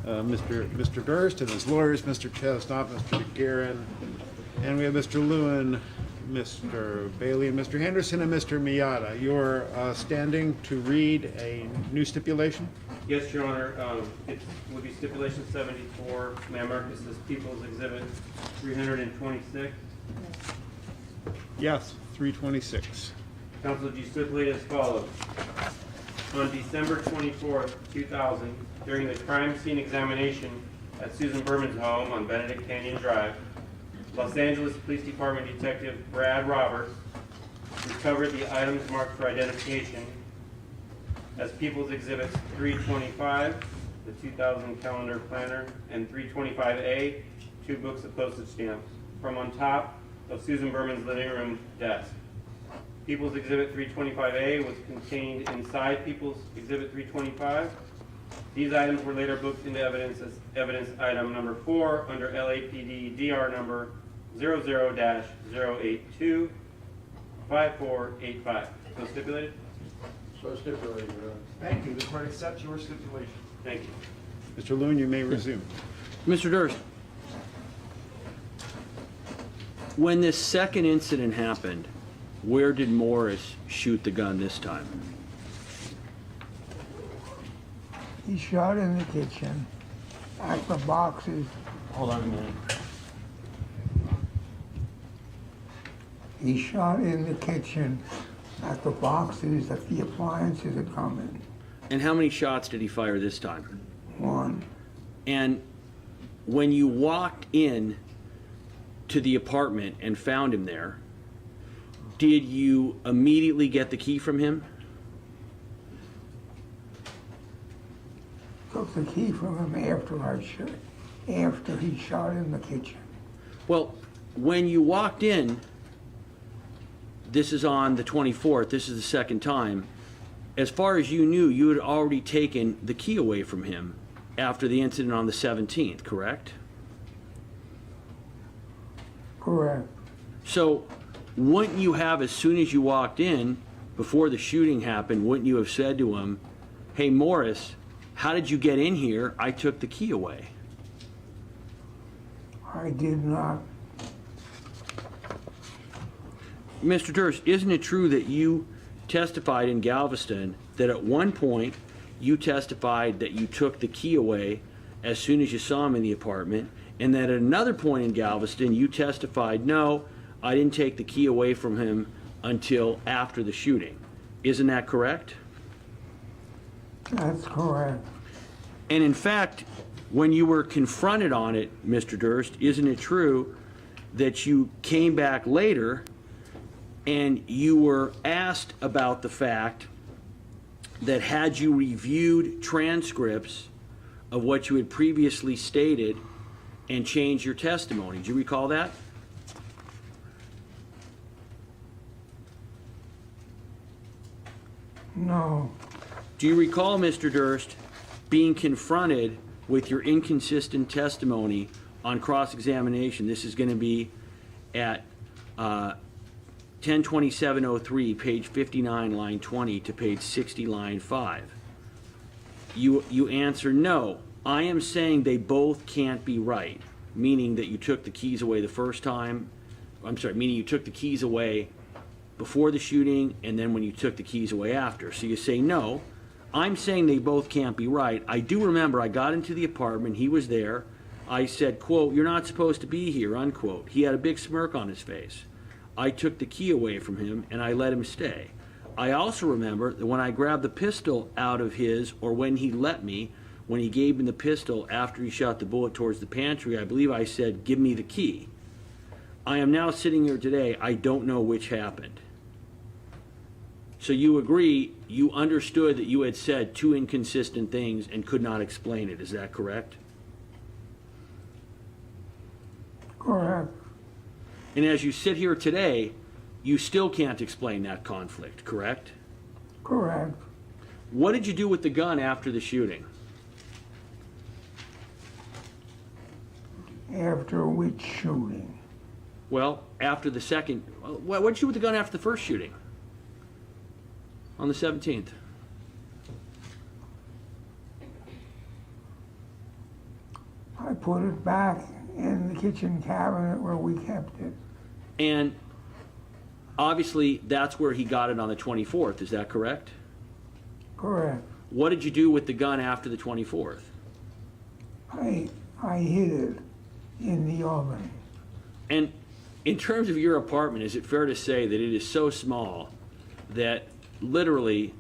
Mr. Durst and his lawyers, Mr. Chestnut, Mr. DeGuerin, and we have Mr. Lewin, Mr. Bailey, and Mr. Henderson, and Mr. Miata. You're standing to read a new stipulation? Yes, Your Honor. It would be Stipulation 74. May I mark this as People's Exhibit 326? Yes, 326. Counsel, do you stipulate as follows? On December 24th, 2000, during the crime scene examination at Susan Berman's home on Benedict Canyon Drive, Los Angeles Police Department Detective Brad Roberts recovered the items marked for identification as People's Exhibits 325, the 2000 calendar planner, and 325A, 2 books of postage stamps, from on top of Susan Berman's living room desk. People's Exhibit 325A was contained inside People's Exhibit 325. These items were later booked into evidence as evidence item number 4 under LAPD DR number 00-082-5485. So stipulated? So stipulated, Your Honor. Thank you. The court accepts your stipulation. Thank you. Mr. Lewin, you may resume. Mr. Durst, when this second incident happened, where did Morris shoot the gun this time? He shot in the kitchen at the boxes. Hold on a minute. He shot in the kitchen at the boxes that the appliances had come in. And how many shots did he fire this time? One. And when you walked in to the apartment and found him there, did you immediately get the key from him? Took the key from him after he shot in the kitchen. Well, when you walked in, this is on the 24th, this is the second time, as far as you knew, you had already taken the key away from him after the incident on the 17th, correct? Correct. So, wouldn't you have, as soon as you walked in, before the shooting happened, wouldn't you have said to him, hey, Morris, how did you get in here? I took the key away. I did not. Mr. Durst, isn't it true that you testified in Galveston that at one point you testified that you took the key away as soon as you saw him in the apartment, and that at another point in Galveston you testified, no, I didn't take the key away from him until after the shooting. Isn't that correct? That's correct. And in fact, when you were confronted on it, Mr. Durst, isn't it true that you came back later and you were asked about the fact that had you reviewed transcripts of what you had previously stated and changed your testimony? Do you recall that? No. Do you recall, Mr. Durst, being confronted with your inconsistent testimony on cross-examination? This is going to be at 102703, page 59, line 20, to page 60, line 5. You answer, no, I am saying they both can't be right, meaning that you took the keys away the first time. I'm sorry, meaning you took the keys away before the shooting and then when you took the keys away after. So you say, no, I'm saying they both can't be right. I do remember I got into the apartment, he was there. I said, quote, you're not supposed to be here, unquote. He had a big smirk on his face. I took the key away from him and I let him stay. I also remember that when I grabbed the pistol out of his, or when he let me, when he gave me the pistol after he shot the bullet towards the pantry, I believe I said, give me the key. I am now sitting here today, I don't know which happened. So you agree, you understood that you had said two inconsistent things and could not explain it, is that correct? Correct. And as you sit here today, you still can't explain that conflict, correct? Correct. What did you do with the gun after the shooting? After which shooting? Well, after the second, what did you do with the gun after the first shooting? On the 17th. put it back in the kitchen cabinet where we kept it. And obviously, that's where he got it on the 24th, is that correct? Correct. What did you do with the gun after the 24th? I hid it in the oven. And in terms of your apartment, is it fair to say that it is so small that literally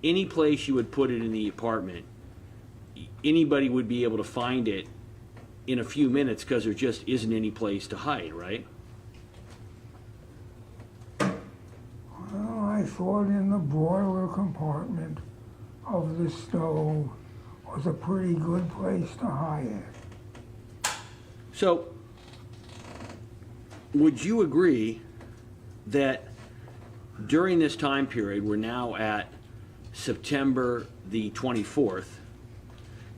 any place you would put it in the apartment, anybody would be able to find it in a few minutes because there just isn't any place to hide, right? Well, I thought in the broiler compartment of the stove was a pretty good place to hide it. So, would you agree that during this time period, we're now at September the 24th,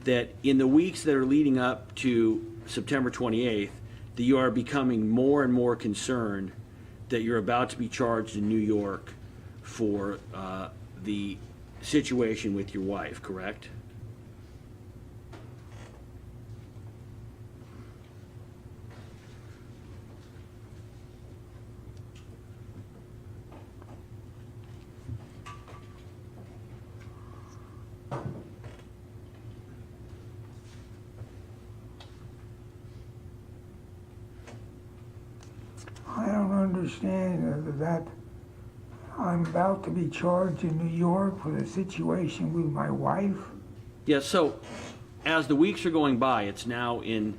that in the weeks that are leading up to September 28th, that you are becoming more and more concerned that you're about to be charged in New York for the situation with your wife, correct? I don't understand that I'm about to be charged in New York for the situation with my wife. Yeah, so as the weeks are going by, it's now in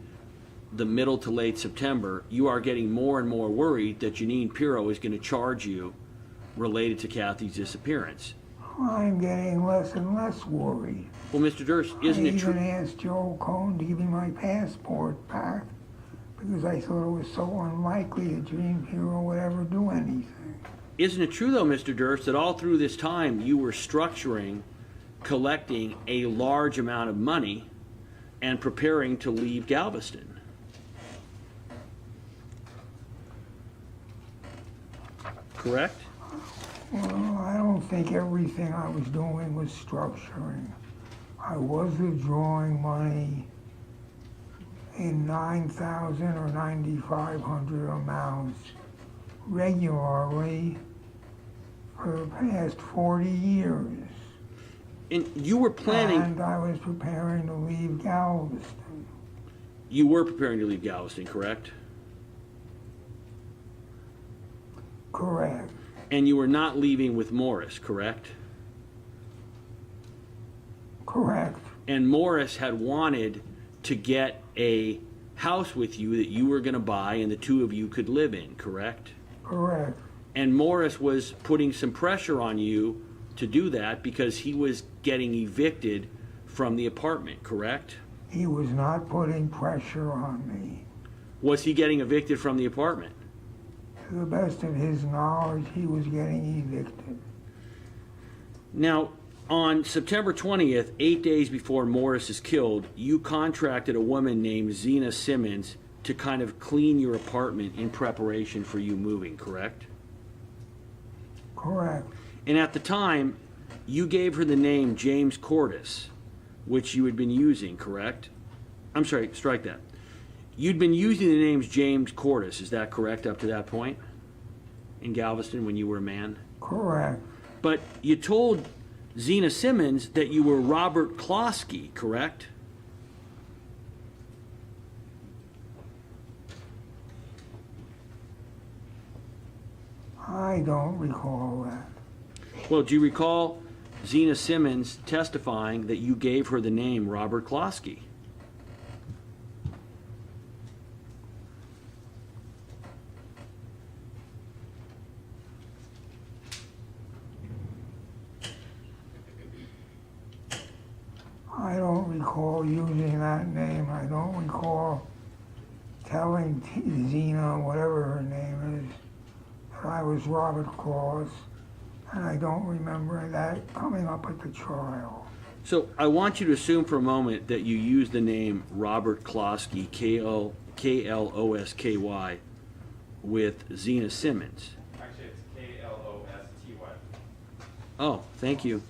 the middle to late September, you are getting more and more worried that Janine Pirro is going to charge you related to Kathy's disappearance. I'm getting less and less worried. Well, Mr. Durst, isn't it I true? even asked Joe Cohn to give me my passport back because I thought it was so unlikely that Janine Pirro would ever do anything. Isn't it true, though, Mr. Durst, that all through this time you were structuring, collecting a large amount of money and preparing to leave Galveston? Correct? Well, I don't think everything I was doing was structuring. I was withdrawing money in 9,000 or 9,500 amounts regularly for the past 40 years. And you were planning, And I was preparing to leave Galveston. you were preparing to leave Galveston, correct? Correct. And you were not leaving with Morris, correct? Correct. And Morris had wanted to get a house with you that you were going to buy and the two of you could live in, correct? Correct. And Morris was putting some pressure on you to do that because he was getting evicted from the apartment, correct? He was not putting pressure on me. Was he getting evicted from the apartment? To the best of his knowledge, he was getting evicted. Now, on September 20th, 8 days before Morris is killed, you contracted a woman named Zena Simmons to kind of clean your apartment in preparation for you moving, correct? Correct. And at the time, you gave her the name James Cordis, which you had been using, correct? I'm sorry, strike that. You'd been using the names James Cordis, is that correct, up to that point? In Galveston when you were a man? Correct. But you told Zena Simmons that you were Robert Klosky, correct? I don't recall that. Well, do you recall Zena Simmons testifying that you gave her the name Robert Klosky? I don't recall using that name. I don't recall telling Zena, whatever her name is, that I was Robert Claus. And I don't remember that coming up at the trial. So I want you to assume for a moment that you used the name Robert Klosky, K-L-O-S-K-Y, with Zena Simmons. Actually, it's K-L-O-S-T-Y. Oh, thank you.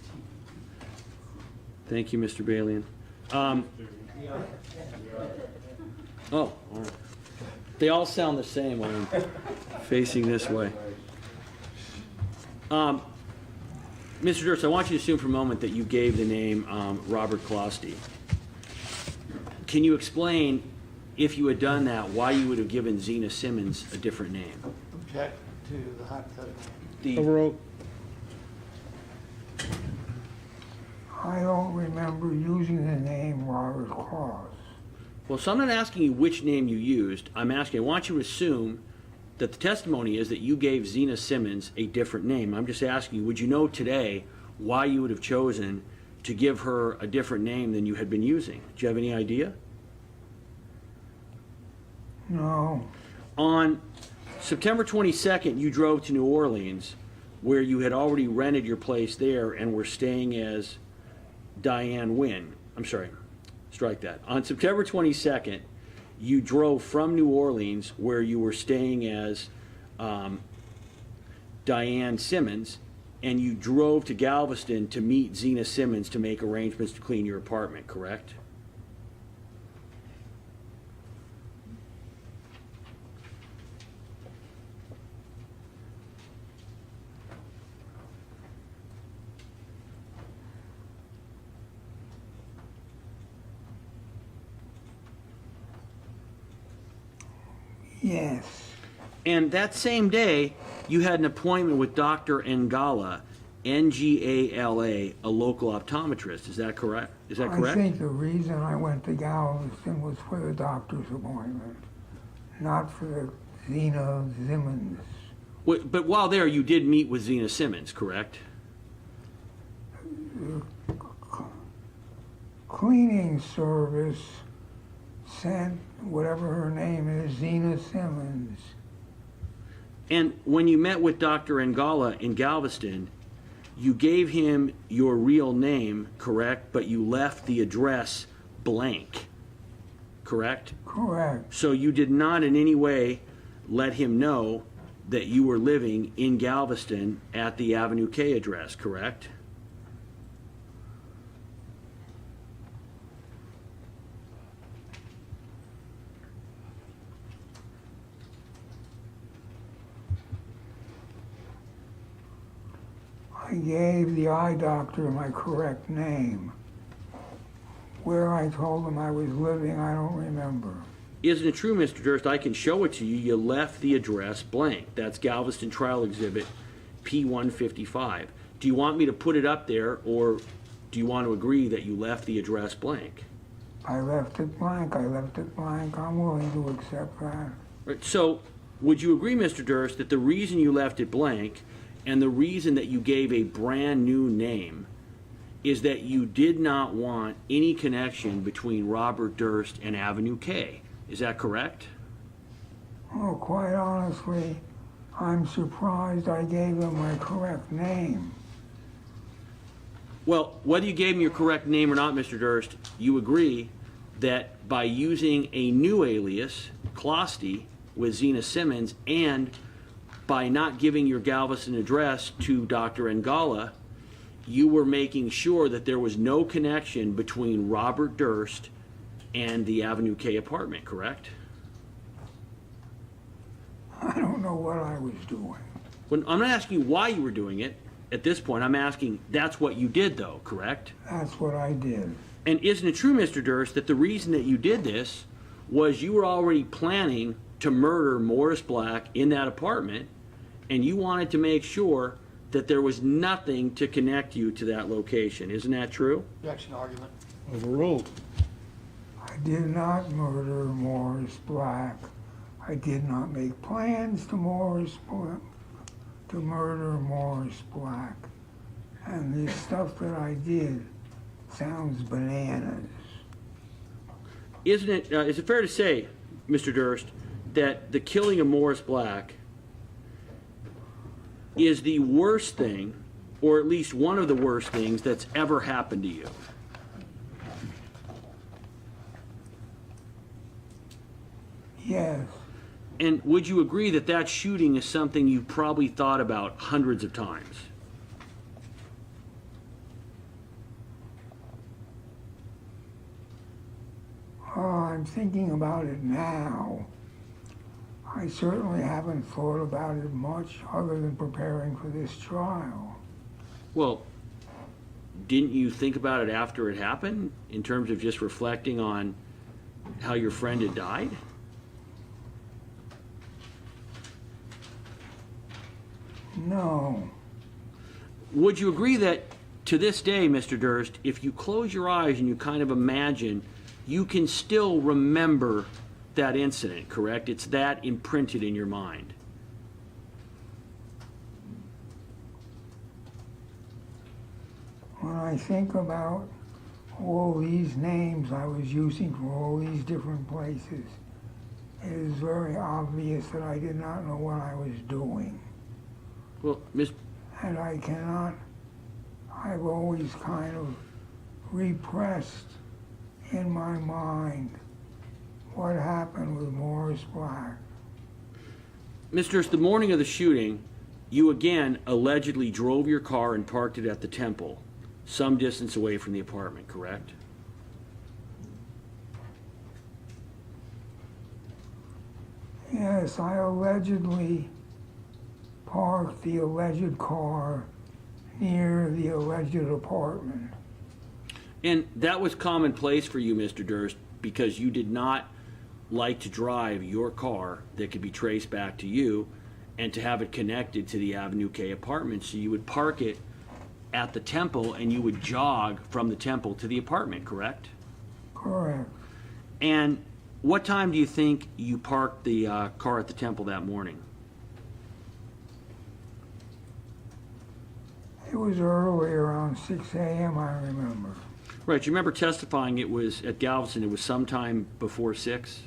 Thank you, Mr. Balian. Oh, all right. They all sound the same when I'm facing this way. Mr. Durst, I want you to assume for a moment that you gave the name Robert Closty. Can you explain, if you had done that, why you would have given Zena Simmons a different name? Object to the hypothetical. Overruled. I don't remember using the name Robert Claus. Well, so I'm not asking you which name you used. I'm asking, I want you to assume that the testimony is that you gave Zena Simmons a different name. I'm just asking you, would you know today why you would have chosen to give her a different name than you had been using? Do you have any idea? No. On September 22nd, you drove to New Orleans, where you had already rented your place there and were staying as Diane Wynn. I'm sorry, strike that. On September 22nd, you drove from New Orleans, where you were staying as Diane Simmons, and you drove to Galveston to meet Zena Simmons to make arrangements to clean your apartment, correct? Yes. And that same day, you had an appointment with Dr. Ngala, Ngala, a local optometrist. Is that correct? Is that correct? I think the reason I went to Galveston was for the doctor's appointment, not for the Zena Simmons. But while there, you did meet with Zena Simmons, correct? Cleaning service sent whatever her name is, Zena Simmons. And when you met with Dr. Ngala in Galveston, you gave him your real name, correct? But you left the address blank, correct? Correct. So you did not in any way let him know that you were living in Galveston at the Avenue K address, correct? I gave the eye doctor my correct name. Where I told him I was living, I don't remember. Isn't it true, Mr. Durst? I can show it to you. You left the address blank. That's Galveston Trial Exhibit P155. Do you want me to put it up there, or do you want to agree that you left the address blank? I left it blank. I left it blank. I'm willing to accept that. Right. So, would you agree, Mr. Durst, that the reason you left it blank and the reason that you gave a brand new name is that you did not want any connection between Robert Durst and Avenue K? Is that correct? Oh, quite honestly, I'm surprised I gave him my correct name. Well, whether you gave him your correct name or not, Mr. Durst, you agree that by using a new alias, Closty, with Zena Simmons, and by not giving your Galveston address to Dr. Ngala, you were making sure that there was no connection between Robert Durst and the Avenue K apartment, correct? I don't know what I was doing. When, I'm not asking you why you were doing it at this point. I'm asking, that's what you did, though, correct? That's what I did. And isn't it true, Mr. Durst, that the reason that you did this was you were already planning to murder Morris Black in that apartment, and you wanted to make sure that there was nothing to connect you to that location. Isn't that true? Objection argument. Overruled. I did not murder Morris Black. I did not make plans to murder Morris Black. And the stuff that I did sounds bananas. Isn't it, is it fair to say, Mr. Durst, that the killing of Morris Black is the worst thing, or at least one of the worst things that's ever happened to you? Yes. And would you agree that that shooting is something you probably thought about hundreds of times? I I'm thinking about it now. I certainly haven't thought about it much other than preparing for this trial. Well, didn't you think about it after it happened, in terms of just reflecting on how your friend had died? No. Would you agree that to this day, Mr. Durst, if you close your eyes and you kind of imagine, you can still remember that incident, correct? It's that imprinted in your mind. When I think about all these names I was using for all these different places, it is very obvious that I did not know what I was doing. Well, Miss, And I've always kind of repressed in my mind what happened with Morris Black. Mr. Durst, the morning of the shooting, you again allegedly drove your car and parked it at the Temple, some distance away from the apartment, correct? Yes, I allegedly parked the alleged car near the alleged apartment. And that was commonplace for you, Mr. Durst, because you did not like to drive your car that could be traced back to you and to have it connected to the Avenue K apartment. So you would park it at the Temple and you would jog from the Temple to the apartment, correct? Correct. And what time do you think you parked the car at the Temple that morning? It was early, around 6 a.m., I remember. Right, you remember testifying it was at Galveston, it was sometime before 6?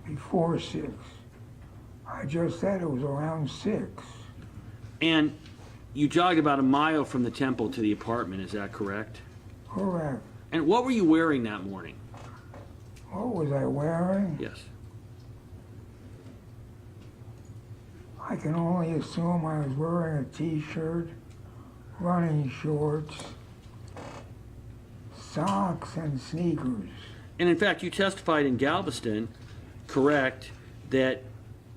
Before 6. I just said it was around 6. And you jogged about a mile from the Temple to the apartment, is that correct? Correct. And what were you wearing that morning? What was I wearing? Yes. I can only assume I was wearing a t-shirt, running shorts, socks, and sneakers. And in fact, you testified in Galveston, correct, that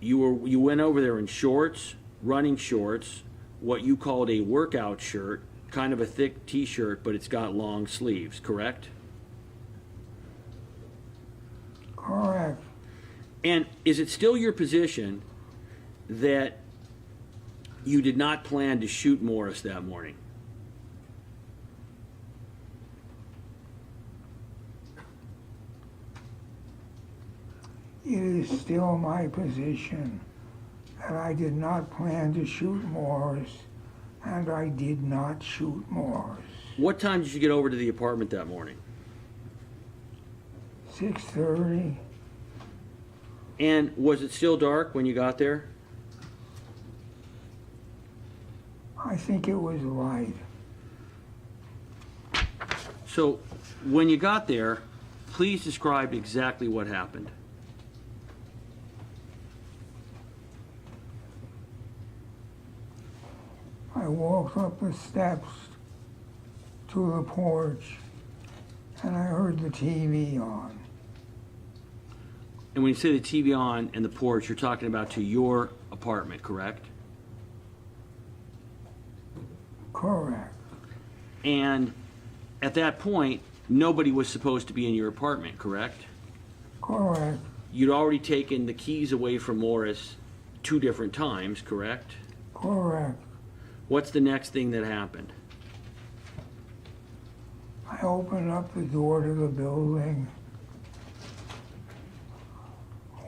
you went over there in shorts, running shorts, what you called a workout shirt, kind of a thick t-shirt, but it's got long sleeves, correct? Correct. And is it still your position that you did not plan to shoot Morris that morning? It is still my position that I did not plan to shoot Morris, and I did not shoot Morris. What time did you get over to the apartment that morning? 6:30. And was it still dark when you got there? I think it was light. So when you got there, please describe exactly what happened. I walked up the steps to the porch, and I heard the TV on. And when you say the TV on and the porch, you're talking about to your apartment, correct? Correct. And at that point, nobody was supposed to be in your apartment, correct? Correct. You'd already taken the keys away from Morris 2 different times, correct? Correct. What's the next thing that happened? I opened up the door to the building,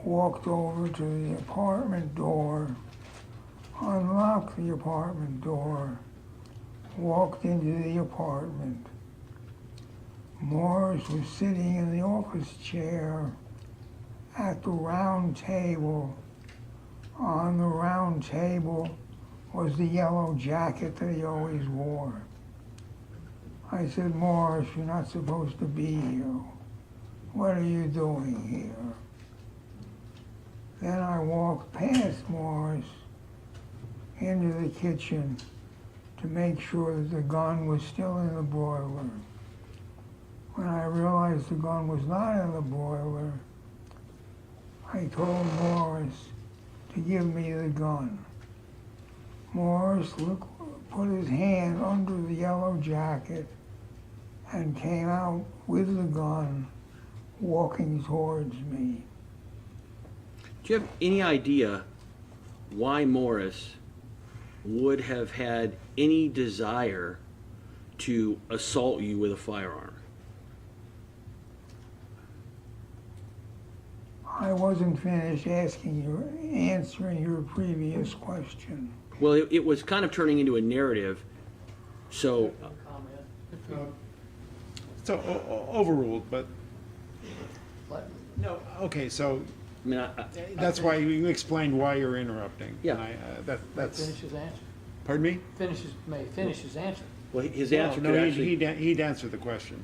walked over to the apartment door, unlocked the apartment door, walked into the apartment. Morris was sitting in the office chair at the round table. On the round table was the yellow jacket that he always wore. I said, Morris, you're not supposed to be here. What are you doing here? Then I walked past Morris into the kitchen to make sure that the gun was still in the boiler. When I realized the gun was not in the boiler, I told Morris to give me the gun. Morris put his hand under the yellow jacket and came out with the gun, walking towards me. Do you have any idea why Morris would have had any desire to assault you with a firearm? I wasn't finished answering your previous question. Well, it was kind of turning into a narrative, so So overruled, but, Let- no, okay, so I mean, that's why you explained why you're interrupting. Yeah. And that's, Finish his answer. pardon me? May finish his answer. well, his answer No, could he- actually. he'd answered the question.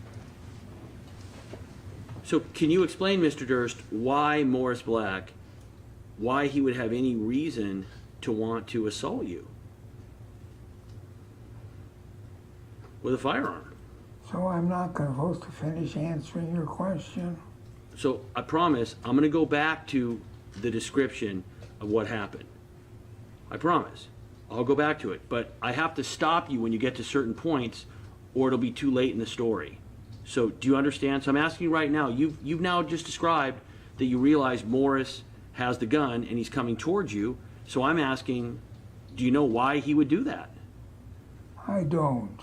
So can you explain, Mr. Durst, why Morris Black, why he would have any reason to want to assault you with a firearm? So I'm not supposed to finish answering your question? So I promise, I'm going to go back to the description of what happened. I promise. I'll go back to it. But I have to stop you when you get to certain points, or it'll be too late in the story. So do you understand? So I'm asking you right now, you've now just described that you realize Morris has the gun and he's coming towards you. So I'm asking, do you know why he would do that? I don't.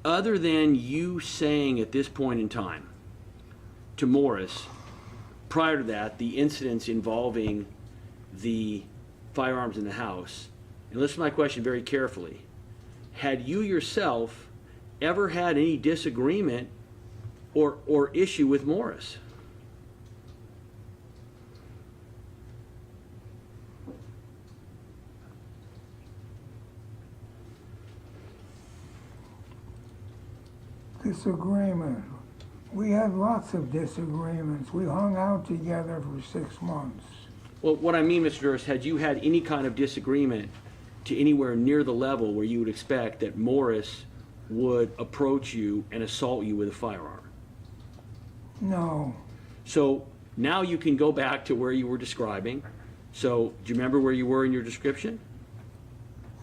Other than you saying at this point in time to Morris, prior to that, the incidents involving the firearms in the house, and listen to my question very carefully, had you yourself ever had any disagreement or issue with Morris? Disagreement. We had lots of disagreements. We hung out together for 6 months. Well, what I mean, Mr. Durst, had you had any kind of disagreement to anywhere near the level where you would expect that Morris would approach you and assault you with a firearm? No. So now you can go back to where you were describing. So do you remember where you were in your description?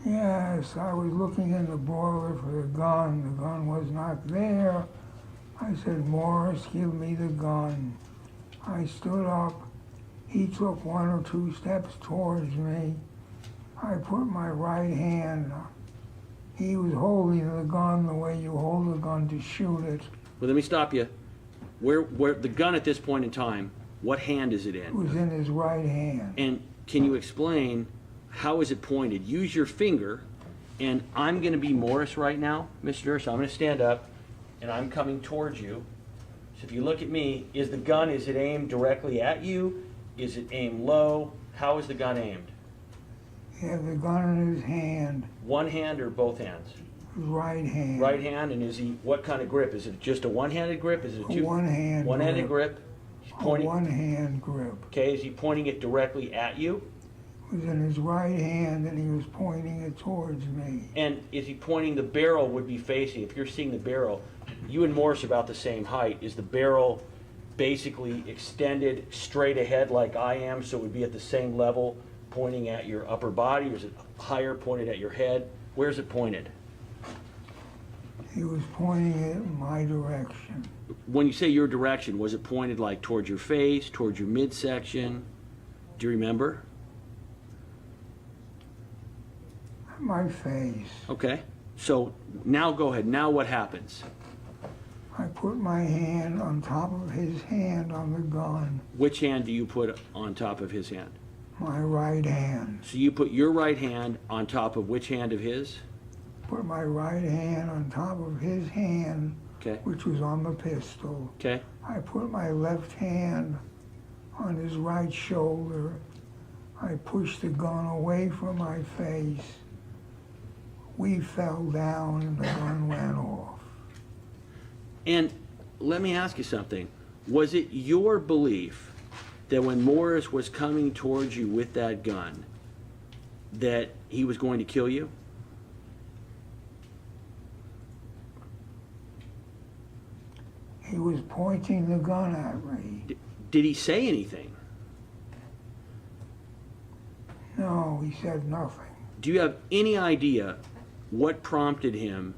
Yes, I was looking in the boiler for the gun. The gun was not there. I said, Morris, give me the gun. I stood up. He took 1 or 2 steps towards me. I put my right hand. He was holding the gun the way you hold a gun to shoot it. Well, let me stop you. Where the gun at this point in time, what hand is it It in? was in his right hand. And can you explain how is it pointed? Use your finger, and I'm going to be Morris right now, Mr. Durst. I'm going to stand up, and I'm coming towards you. So if you look at me, is it aimed directly at you? Is it aimed low? How is the gun aimed? He had the gun in his hand, One hand or both hands? his right hand. Right hand, and what kind of grip? Is it just a one-handed grip? Is it A one-hand one-handed grip? He's A pointing. one-hand grip. Okay, is he pointing it directly at you? It was in his right hand and he was pointing it towards me. And is he pointing, the barrel would be facing, if you're seeing the barrel, you and Morris are about the same height. Is the barrel basically extended straight ahead like I am, so it would be at the same level, pointing at your upper body, or is it higher, pointed at your head? Where's it pointed? He was pointing it in my direction. When you say your direction, was it pointed like towards your face, towards your midsection? Do you remember? My face. Okay, so now go ahead. Now what happens? I put my hand on top of his hand on the gun. Which hand do you put on top of his hand? My right hand. So you put your right hand on top of which hand of his? Put my right hand on top of his hand, Okay, which was on the pistol. okay. I put my left hand on his right shoulder. I pushed the gun away from my face. We fell down and the gun went off. And let me ask you something. Was it your belief that when Morris was coming towards you with that gun, that he was going to kill you? He was pointing the gun at me. Did he say anything? No, he said nothing. Do you have any idea what prompted him?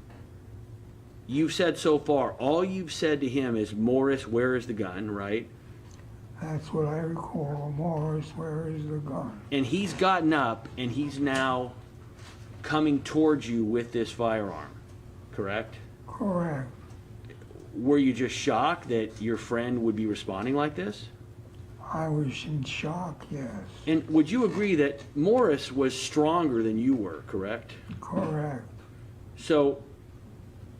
You've said so far, all you've said to him is, Morris, where is the gun, right? That's what I recall. Morris, where is the gun? And he's gotten up and he's now coming towards you with this firearm, correct? Correct. Were you just shocked that your friend would be responding like this? I was in shock, yes. And would you agree that Morris was stronger than you were, correct? Correct. So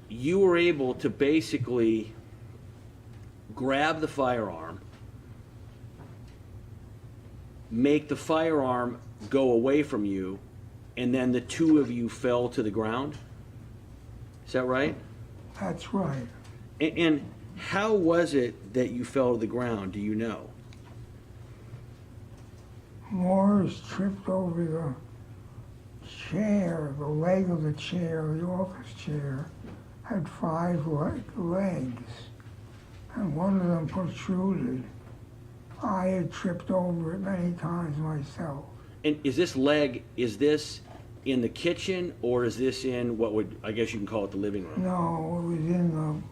you were able to basically grab the firearm, make the firearm go away from you, and then the two of you fell to the ground? Is that right? That's right. And how was it that you fell to the ground, do you know? Morris tripped over the chair, the leg of the chair, the office chair, had 5 legs, and one of them protruded. I had tripped over it many times myself. And is this leg, is this in the kitchen, or is this in what would, I guess you can call it the living room? No, it was in the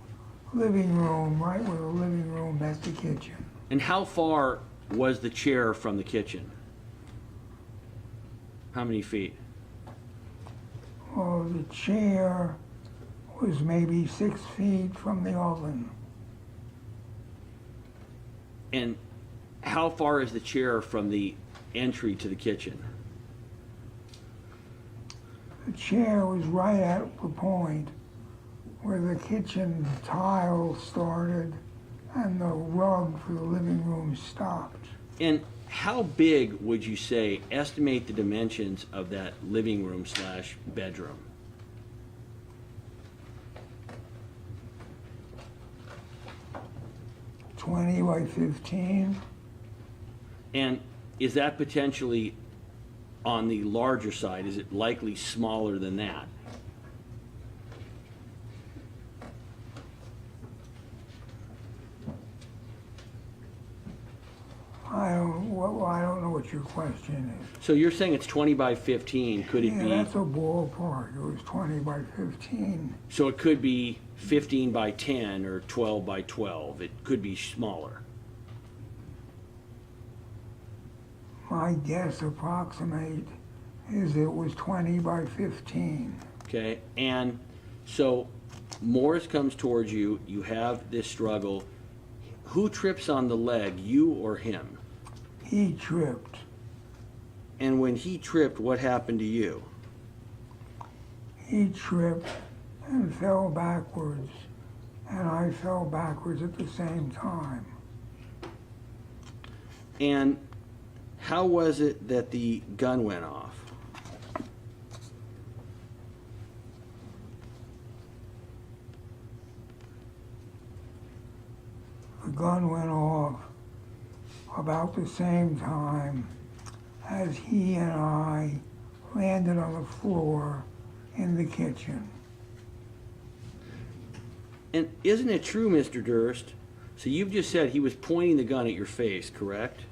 living room, right where the living room met the kitchen. And how far was the chair from the kitchen? How many feet? Well, the chair was maybe 6 feet from the oven. And how far is the chair from the entry to the kitchen? The chair was right at the point where the kitchen tile started and the rug for the living room stopped. And how big would you say, estimate the dimensions of that living room slash bedroom? $20 by $15. And is that potentially on the larger side? Is it likely smaller than that? I don't know what your question is. So you're saying it's 20 by 15. Could it Yeah, be? that's a ballpark. It was 20 by 15. So it could be 15 by 10 or 12 by 12. It could be smaller. My guess approximate is it was 20 by 15. Okay, and so Morris comes towards you. You have this struggle. Who trips on the leg, you or him? He tripped. And when he tripped, what happened to you? He tripped and fell backwards, and I fell backwards at the same time. And how was it that the gun went off? The gun went off about the same time as he and I landed on the floor in the kitchen. And isn't it true, Mr. Durst? So you've just said he was pointing the gun at your face, correct?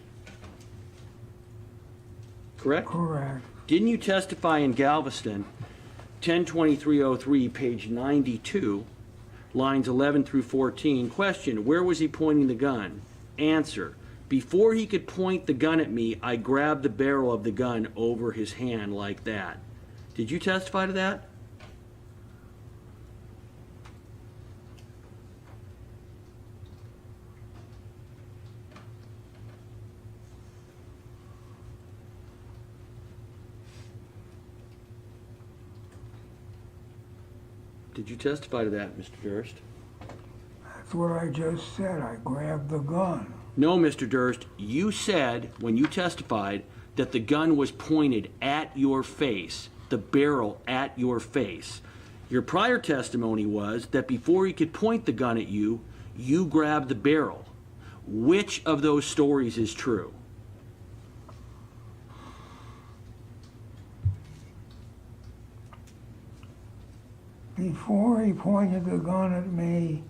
Correct? Correct. Didn't you testify in Galveston, 102303, page 92, lines 11 through 14? Question, where was he pointing the gun? Answer, before he could point the gun at me, I grabbed the barrel of the gun over his hand like that. Did you testify to that? Did you testify to that, Mr. Durst? That's what I just said. I grabbed the gun. No, Mr. Durst, you said when you testified that the gun was pointed at your face, the barrel at your face. Your prior testimony was that before he could point the gun at you, you grabbed the barrel. Which of those stories is true? Before he pointed the gun at me,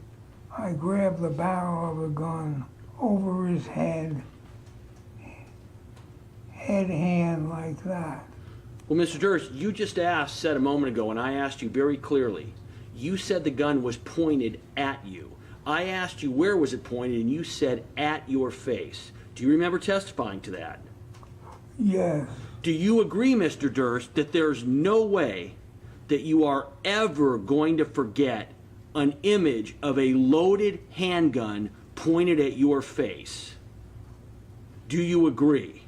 I grabbed the barrel of the gun over his head, hand like that. Well, Mr. Durst, you just said a moment ago, and I asked you very clearly, you said the gun was pointed at you. I asked you where was it pointed, and you said at your face. Do you remember testifying to that? Yes, Do you agree, Mr. Durst, that there's no way that you are ever going to forget an image of a loaded handgun pointed at your face? Do you agree?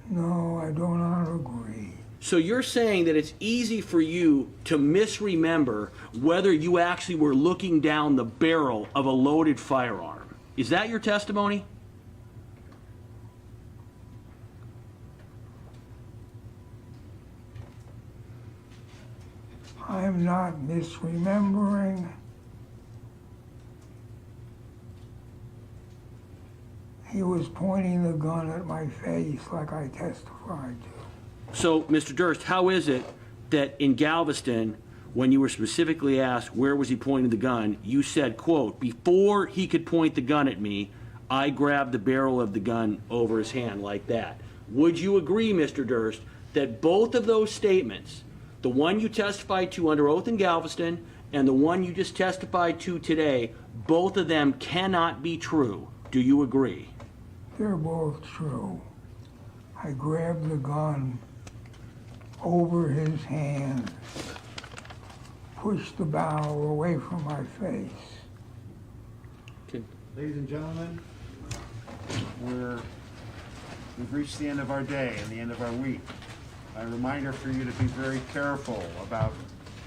no, I do not agree. So you're saying that it's easy for you to misremember whether you actually were looking down the barrel of a loaded firearm. Is that your testimony? I'm not misremembering. He was pointing the gun at my face like I testified to. So, Mr. Durst, how is it that in Galveston, when you were specifically asked where was he pointing the gun, you said, quote, before he could point the gun at me, I grabbed the barrel of the gun over his hand like that. Would you agree, Mr. Durst, that both of those statements, the one you testified to under oath in Galveston and the one you just testified to today, both of them cannot be true? Do you agree? They're both true. I grabbed the gun over his hand, pushed the barrel away from my face. Ladies and gentlemen, we've reached the end of our day and the end of our week. A reminder for you to be very careful about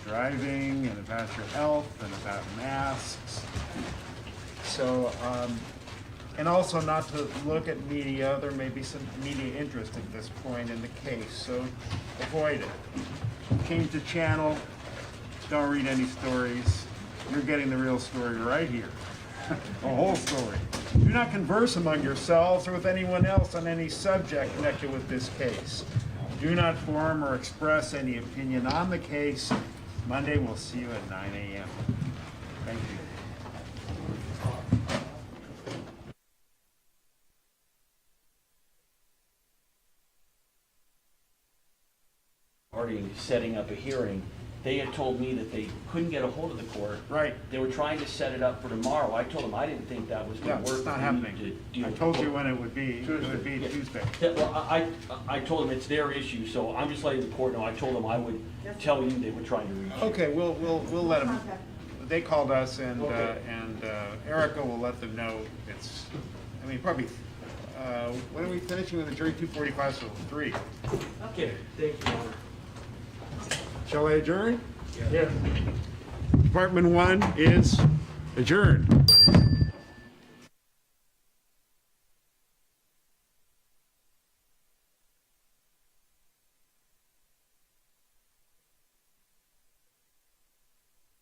driving and about your health and about masks. So, and also not to look at media. There may be some media interest at this point in the case, so avoid it. Change the channel. Don't read any stories. You're getting the real story right here. The whole story. Do not converse among yourselves or with anyone else on any subject connected with this case. Do not form or express any opinion on the case. Monday, we'll see you at 9 a.m. Thank you. Setting up a hearing, they had told me that they couldn't get a hold of the court. Right. They were trying to set it up for tomorrow. I told them I didn't think that was Yeah, going to work. it's not for me happening. to deal I with told the you court. when it would be. It would be Tuesday. Yeah, well, I told them it's their issue, so I'm just letting the court know. I told them I would tell you they were trying to reach you. Okay, we'll let them. They called us, and Okay. Erica will let them know. It's, I mean, probably. When are we finishing with the jury? 2:45, so 3. Okay, thank you, Your Honor. Shall I adjourn? Yes. Department 1 is adjourned.